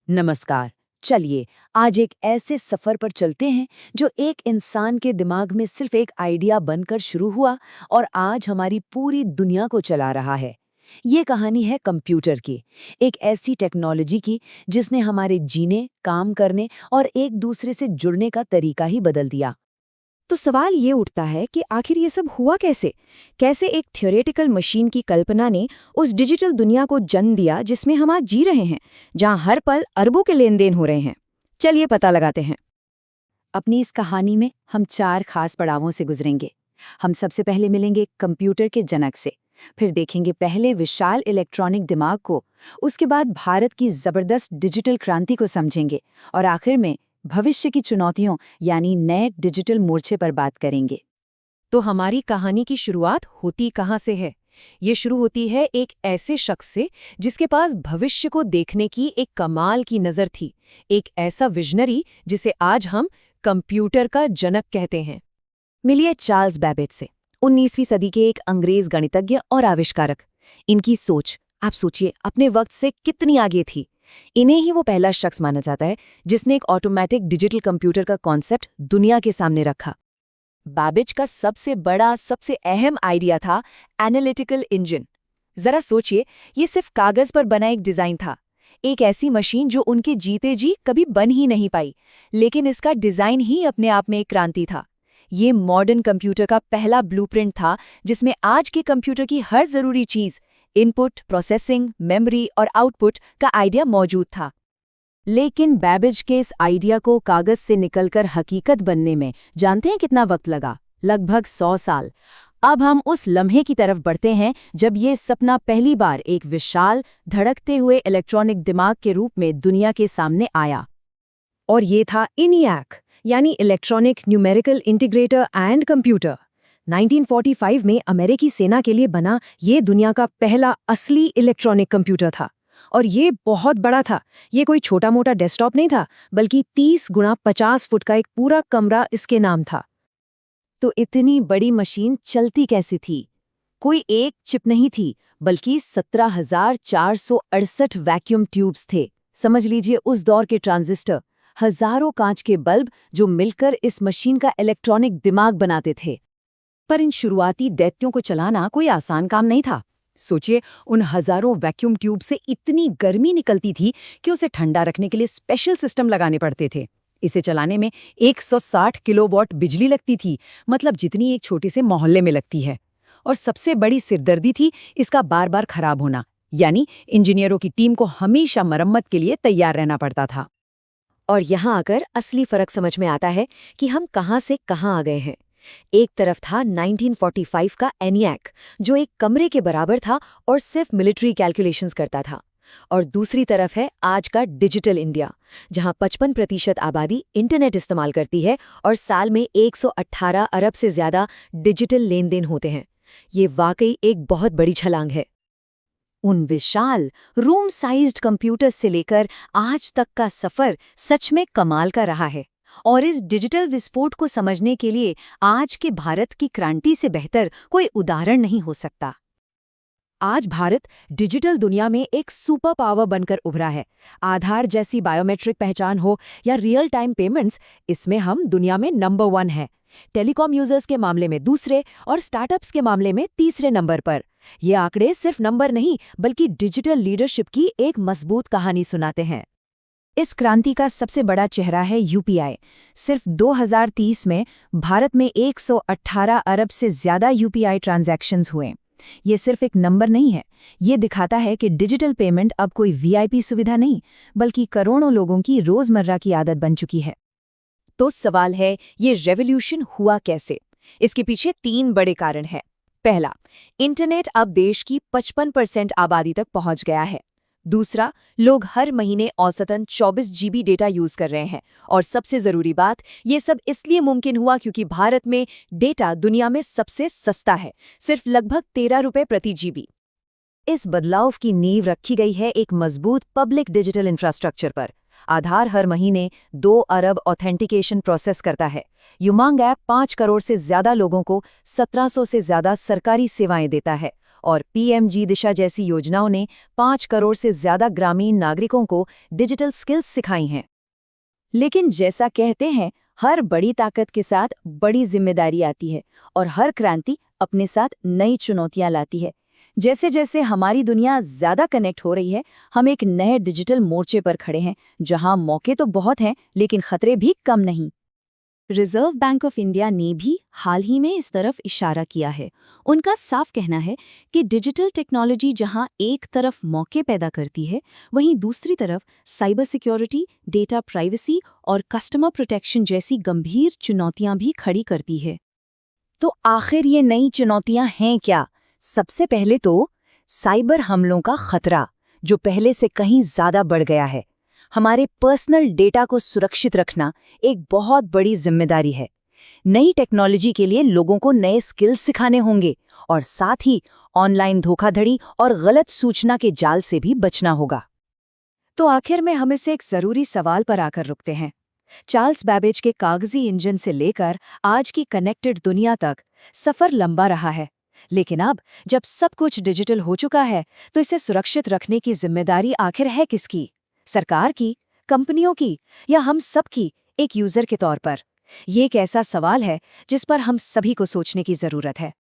नमस्कार। चलिए आज एक ऐसे सफर पर चलते हैं जो एक इंसान के दिमाग में सिर्फ एक आइडिया बनकर शुरू हुआ और आज हमारी पूरी दुनिया को चला रहा है। ये कहानी है कंप्यूटर की, एक ऐसी टेक्नोलॉजी की जिसने हमारे जीने, काम करने और एक दूसरे से जुड़ने का तरीका ही बदल दिया। तो सवाल ये उठता है कि आखिर ये सब हुआ कैसे? कैसे एक थ्योरेटिकल मशीन की कल्पना ने उस डिजिटल दुनिया को जन्म दिया जिसमें हम आज जी रहे हैं, जहां हर पल अरबों के लेन देन हो रहे हैं? चलिए पता लगाते हैं। अपनी इस कहानी में हम 4 खास पड़ावों से गुजरेंगे। हम सबसे पहले मिलेंगे कंप्यूटर के जनक से, फिर देखेंगे पहले विशाल इलेक्ट्रॉनिक दिमाग को, उसके बाद भारत की जबरदस्त डिजिटल क्रांति को समझेंगे और आखिर में भविष्य की चुनौतियों यानी नए डिजिटल मोर्चे पर बात करेंगे। तो हमारी कहानी की शुरुआत होती कहाँ से है? ये शुरू होती है एक ऐसे शख्स से जिसके पास भविष्य को देखने की एक कमाल की नज़र थी, एक ऐसा विजनरी जिसे आज हम कंप्यूटर का जनक कहते हैं। मिलिए चार्ल्स बैबेज से, 19वीं सदी के एक अंग्रेज गणितज्ञ और आविष्कारक। इनकी सोच, आप सोचिए, अपने वक्त से कितनी आगे थी। इन्हें ही वो पहला शख्स माना जाता है जिसने एक ऑटोमेटिक डिजिटल कंप्यूटर का कॉन्सेप्ट दुनिया के सामने रखा। बैबेज का सबसे बड़ा, सबसे अहम आइडिया था एनालिटिकल इंजन। जरा सोचिए, ये सिर्फ कागज पर बना एक डिजाइन था, एक ऐसी मशीन जो उनके जीते जी कभी बन ही नहीं पाई, लेकिन इसका डिजाइन ही अपने आप में एक क्रांति था। ये मॉडर्न कंप्यूटर का पहला ब्लूप्रिंट था जिसमें आज के कंप्यूटर की हर जरूरी चीज, इनपुट, प्रोसेसिंग, मेमोरी और आउटपुट का आइडिया मौजूद था। लेकिन बैबेज के इस आइडिया को कागज से निकलकर हकीकत बनने में जानते हैं कितना वक्त लगा? लगभग 100 साल। अब हम उस लम्हे की तरफ बढ़ते हैं जब ये सपना पहली बार एक विशाल, धड़कते हुए इलेक्ट्रॉनिक दिमाग के रूप में दुनिया के सामने आया। और ये था ENIAC, यानी electronic numerical integrator and computer. 1945 में अमेरिकी सेना के लिए बना ये दुनिया का पहला असली इलेक्ट्रॉनिक कंप्यूटर था। और ये बहुत बड़ा था। ये कोई छोटा मोटा डेस्कटॉप नहीं था, बल्कि 30 गुणा 50 फुट का एक पूरा कमरा इसके नाम था। तो इतनी बड़ी मशीन चलती कैसी थी? कोई एक चिप नहीं थी, बल्कि 17,468 वैक्यूम ट्यूब्स थे। समझ लीजिए उस दौर के ट्रांजिस्टर, हजारों कांच के बल्ब जो मिलकर इस मशीन का इलेक्ट्रॉनिक दिमाग बनाते थे। पर इन शुरुआती दैत्यों को चलाना कोई आसान काम नहीं था। सोचिए, उन हजारों वैक्यूम ट्यूब से इतनी गर्मी निकलती थी कि उसे ठंडा रखने के लिए स्पेशल सिस्टम लगाने पड़ते थे। इसे चलाने में 160 किलोवाट बिजली लगती थी, मतलब जितनी एक छोटे से मोहल्ले में लगती है। और सबसे बड़ी सिरदर्दी थी इसका बार बार खराब होना, यानी इंजीनियरों की टीम को हमेशा मरम्मत के लिए तैयार रहना पड़ता था। और यहाँ आकर असली फर्क समझ में आता है कि हम कहाँ से कहाँ आ गए हैं। एक तरफ था 1945 का ENIAC, जो एक कमरे के बराबर था और सिर्फ मिलिट्री कैलकुलेशंस करता था। और दूसरी तरफ है आज का डिजिटल इंडिया, जहां 55% आबादी इंटरनेट इस्तेमाल करती है और साल में 118 अरब से ज्यादा डिजिटल लेन देन होते हैं। ये वाकई एक बहुत बड़ी छलांग है। उन विशाल रूम साइज्ड कंप्यूटर से लेकर आज तक का सफर सच में कमाल का रहा है। और इस डिजिटल विस्फोट को समझने के लिए आज के भारत की क्रांति से बेहतर कोई उदाहरण नहीं हो सकता। आज भारत डिजिटल दुनिया में एक सुपर पावर बनकर उभरा है। आधार जैसी बायोमेट्रिक पहचान हो या रियल टाइम पेमेंट्स, इसमें हम दुनिया में नंबर 1 है। टेलीकॉम यूजर्स के मामले में दूसरे और स्टार्टअप्स के मामले में तीसरे नंबर पर। ये आंकड़े सिर्फ नंबर नहीं, बल्कि डिजिटल लीडरशिप की एक मजबूत कहानी सुनाते हैं। इस क्रांति का सबसे बड़ा चेहरा है यूपीआई। सिर्फ 2030 में भारत में 118 अरब से ज्यादा यूपीआई ट्रांजैक्शंस हुए। ये सिर्फ एक नंबर नहीं है, ये दिखाता है कि डिजिटल पेमेंट अब कोई वीआईपी सुविधा नहीं, बल्कि करोड़ों लोगों की रोजमर्रा की आदत बन चुकी है। तो सवाल है, ये रेवोल्यूशन हुआ कैसे? इसके पीछे 3 बड़े कारण हैं। पहला, इंटरनेट अब देश की 55% आबादी तक पहुंच गया है। दूसरा, लोग हर महीने औसतन 24 GB डेटा यूज कर रहे हैं। और सबसे जरूरी बात, ये सब इसलिए मुमकिन हुआ क्योंकि भारत में डेटा दुनिया में सबसे सस्ता है, सिर्फ लगभग 13 रुपए प्रति GB। इस बदलाव की नींव रखी गई है एक मजबूत पब्लिक डिजिटल इंफ्रास्ट्रक्चर पर। आधार हर महीने 2 अरब ऑथेंटिकेशन प्रोसेस करता है। युमांग ऐप 5 करोड़ से ज्यादा लोगों को 1700 से ज्यादा सरकारी सेवाएं देता है। और पीएमजी दिशा जैसी योजनाओं ने 5 करोड़ से ज्यादा ग्रामीण नागरिकों को डिजिटल स्किल्स सिखाई हैं। लेकिन जैसा कहते हैं, हर बड़ी ताकत के साथ बड़ी जिम्मेदारी आती है और हर क्रांति अपने साथ नई चुनौतियां लाती है। जैसे जैसे हमारी दुनिया ज्यादा कनेक्ट हो रही है, हम एक नए डिजिटल मोर्चे पर खड़े हैं, जहां मौके तो बहुत हैं, लेकिन खतरे भी कम नहीं। रिजर्व बैंक ऑफ इंडिया ने भी हाल ही में इस तरफ इशारा किया है। उनका साफ कहना है कि डिजिटल टेक्नोलॉजी जहां एक तरफ मौके पैदा करती है, वहीं दूसरी तरफ साइबर सिक्योरिटी, डेटा प्राइवेसी और कस्टमर प्रोटेक्शन जैसी गंभीर चुनौतियां भी खड़ी करती है। तो आखिर ये नई चुनौतियां हैं क्या? सबसे पहले तो साइबर हमलों का खतरा, जो पहले से कहीं ज्यादा बढ़ गया है। हमारे पर्सनल डेटा को सुरक्षित रखना एक बहुत बड़ी जिम्मेदारी है। नई टेक्नोलॉजी के लिए लोगों को नए स्किल्स सिखाने होंगे और साथ ही ऑनलाइन धोखाधड़ी और गलत सूचना के जाल से भी बचना होगा। तो आखिर में हम इसे एक जरूरी सवाल पर आकर रुकते हैं। चार्ल्स बैबेज के कागजी इंजन से लेकर आज की कनेक्टेड दुनिया तक सफर लंबा रहा है, लेकिन अब जब सब कुछ डिजिटल हो चुका है, तो इसे सुरक्षित रखने की जिम्मेदारी आखिर है किसकी? सरकार की, कंपनियों की, या हम सब की एक यूजर के तौर पर? ये एक ऐसा सवाल है जिस पर हम सभी को सोचने की जरूरत है।